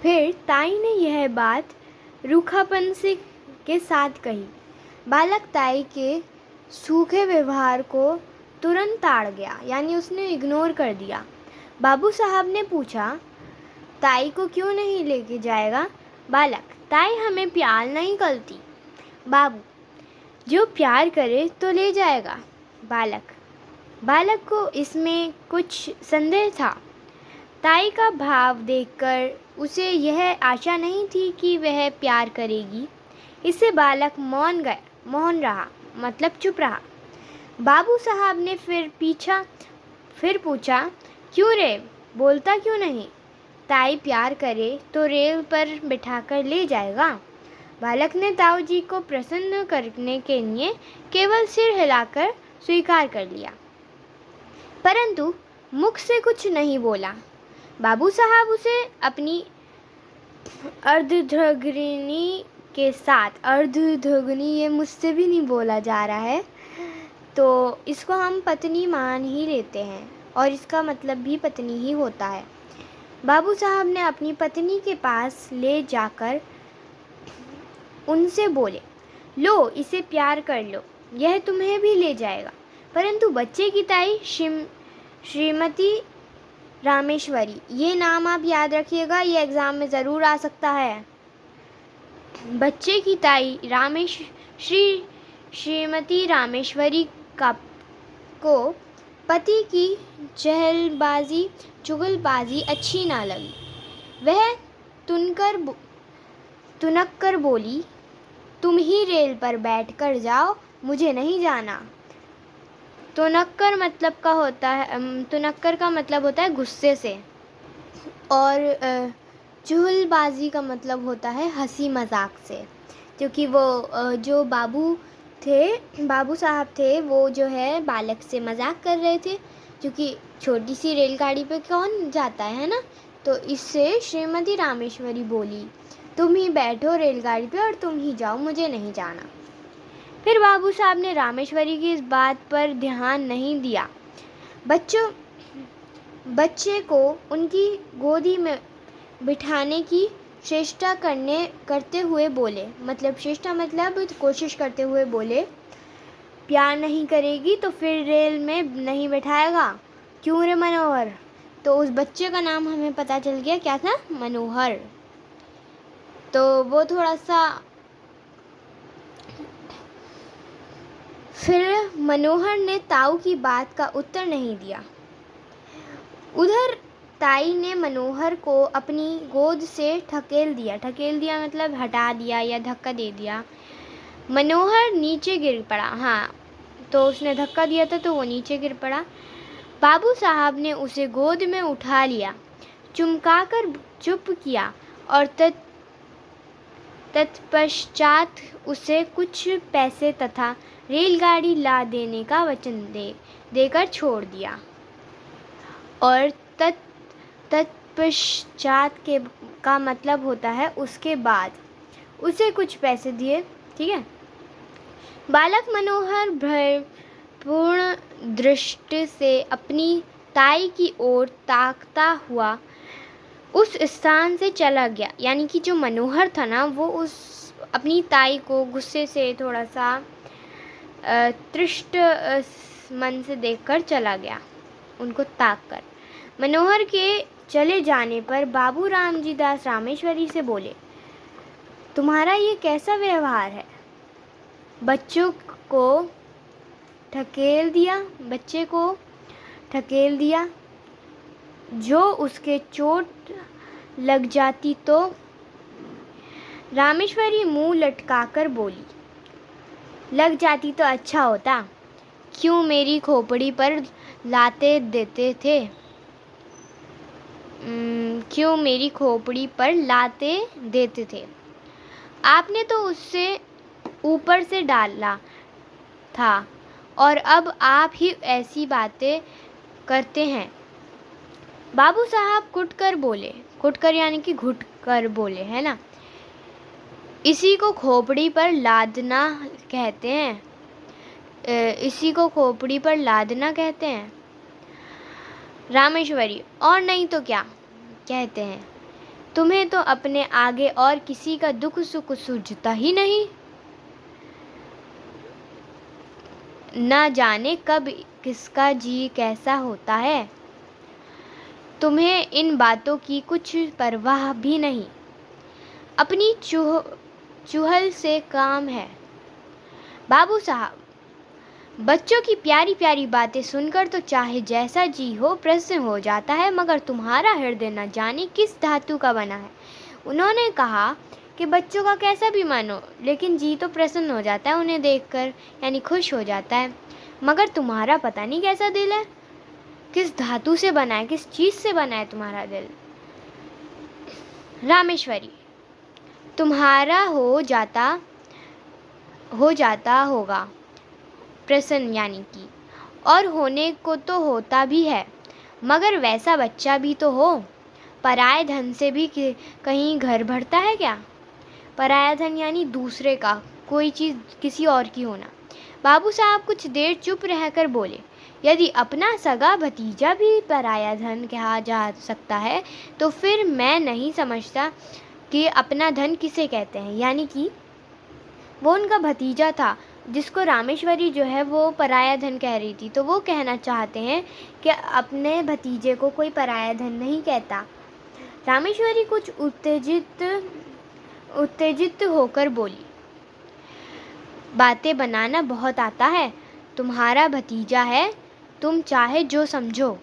फिर ताई ने यह बात रूखापन से के साथ कही। बालक ताई के सूखे व्यवहार को तुरंत ताड़ गया, यानी उसने इग्नोर कर दिया। बाबू साहब ने पूछा, ताई को क्यों नहीं लेके जाएगा? बालक, ताई हमें प्यार नहीं करती। बाबू, जो प्यार करे तो ले जाएगा। बालक को इसमें कुछ संदेह था। ताई का भाव देखकर उसे यह आशा नहीं थी कि वह प्यार करेगी। इससे बालक मौन रहा, मतलब चुप रहा। बाबू साहब ने फिर पूछा, क्यों रे, बोलता क्यों नहीं? ताई प्यार करे तो रेल पर बिठाकर ले जाएगा। बालक ने ताऊ जी को प्रसन्न करने के लिए केवल सिर हिलाकर स्वीकार कर लिया, परंतु मुख से कुछ नहीं बोला। बाबू साहब उसे अपनी अर्धधग्नी के साथ, अर्धधग्नी ये मुझसे भी नहीं बोला जा रहा है, तो इसको हम पत्नी मान ही लेते हैं और इसका मतलब भी पत्नी ही होता है। बाबू साहब ने अपनी पत्नी के पास ले जाकर उनसे बोले, लो इसे प्यार कर लो, यह तुम्हें भी ले जाएगा। परंतु बच्चे की ताई श्रीमती रामेश्वरी, ये नाम आप याद रखिएगा, ये एग्ज़ाम में ज़रूर आ सकता है। बच्चे की ताई श्रीमती रामेश्वरी को पति की चुगलबाजी अच्छी ना लगी। वह तुनक कर बोली, तुम ही रेल पर बैठ कर जाओ, मुझे नहीं जाना। तुनक्कर का मतलब होता है गुस्से से, और चुगलबाजी का मतलब होता है हंसी मजाक से। क्योंकि वो जो बाबू साहब थे, वो जो है बालक से मजाक कर रहे थे, क्योंकि छोटी सी रेलगाड़ी पे कौन जाता है ना। तो इससे श्रीमती रामेश्वरी बोली, तुम ही बैठो रेलगाड़ी पे और तुम ही जाओ, मुझे नहीं जाना। फिर बाबू साहब ने रामेश्वरी की इस बात पर ध्यान नहीं दिया। बच्चे को उनकी गोदी में बिठाने की चेष्टा करते हुए बोले, कोशिश करते हुए बोले, प्यार नहीं करेगी तो फिर रेल में नहीं बैठाएगा, क्यों रे मनोहर? तो उस बच्चे का नाम हमें पता चल गया, क्या था? मनोहर। तो वो थोड़ा सा, फिर मनोहर ने ताऊ की बात का उत्तर नहीं दिया। उधर ताई ने मनोहर को अपनी गोद से ढकेल दिया मतलब हटा दिया या धक्का दे दिया। मनोहर नीचे गिर पड़ा। हाँ, तो उसने धक्का दिया था तो वो नीचे गिर पड़ा। बाबू साहब ने उसे गोद में उठा लिया, चुमकाकर चुप किया और तत्पश्चात उसे कुछ पैसे तथा रेलगाड़ी ला देने का वचन देकर छोड़ दिया। और तत्पश्चात का मतलब होता है उसके बाद, उसे कुछ पैसे दिए। ठीक है। बालक मनोहर भयपूर्ण दृष्टि से अपनी ताई की ओर ताकता हुआ उस स्थान से चला गया। यानी कि जो मनोहर था ना, वो उस अपनी ताई को गुस्से से थोड़ा सा तृष्ट मन से देखकर चला गया, उनको ताक कर। मनोहर के चले जाने पर बाबू रामजी दास रामेश्वरी से बोले, तुम्हारा ये कैसा व्यवहार है? बच्चे को ढकेल दिया, जो उसके चोट लग जाती तो? रामेश्वरी मुंह लटकाकर बोली, लग जाती तो अच्छा होता, क्यों मेरी खोपड़ी पर लाते देते थे? आपने तो उससे ऊपर से डाला था और अब आप ही ऐसी बातें करते हैं। बाबू साहब कुटकर यानी कि घुट कर बोले, है ना। इसी को खोपड़ी पर लादना कहते हैं। रामेश्वरी, और नहीं तो क्या कहते हैं? तुम्हें तो अपने आगे और किसी का दुख सुख सूझता ही नहीं। न जाने कब किसका जी कैसा होता है। तुम्हें इन बातों की कुछ परवाह भी नहीं। अपनी चुहल से काम है। बाबू साहब, बच्चों की प्यारी प्यारी बातें सुनकर तो चाहे जैसा जी हो प्रसन्न हो जाता है, मगर तुम्हारा हृदय न जाने किस धातु का बना है। उन्होंने कहा कि बच्चों का कैसा भी मन हो, लेकिन जी तो प्रसन्न हो जाता है उन्हें देखकर, यानी खुश हो जाता है। मगर तुम्हारा पता नहीं कैसा दिल है, किस धातु से बना है, किस चीज़ से बना है तुम्हारा दिल। रामेश्वरी, तुम्हारा हो जाता होगा प्रसन्न, यानी कि, और होने को तो होता भी है, मगर वैसा बच्चा भी तो हो। पराये धन से भी कहीं घर भरता है क्या? पराया धन यानी दूसरे का, कोई चीज़ किसी और की होना। बाबू साहब कुछ देर चुप रहकर बोले, यदि अपना सगा भतीजा भी पराया धन कहा जा सकता है, तो फिर मैं नहीं समझता कि अपना धन किसे कहते हैं। यानी कि वो उनका भतीजा था जिसको रामेश्वरी जो है वो पराया धन कह रही थी, तो वो कहना चाहते हैं कि अपने भतीजे को कोई पराया धन नहीं कहता। रामेश्वरी कुछ उत्तेजित होकर बोली, बातें बनाना बहुत आता है। तुम्हारा भतीजा है, तुम चाहे जो समझो।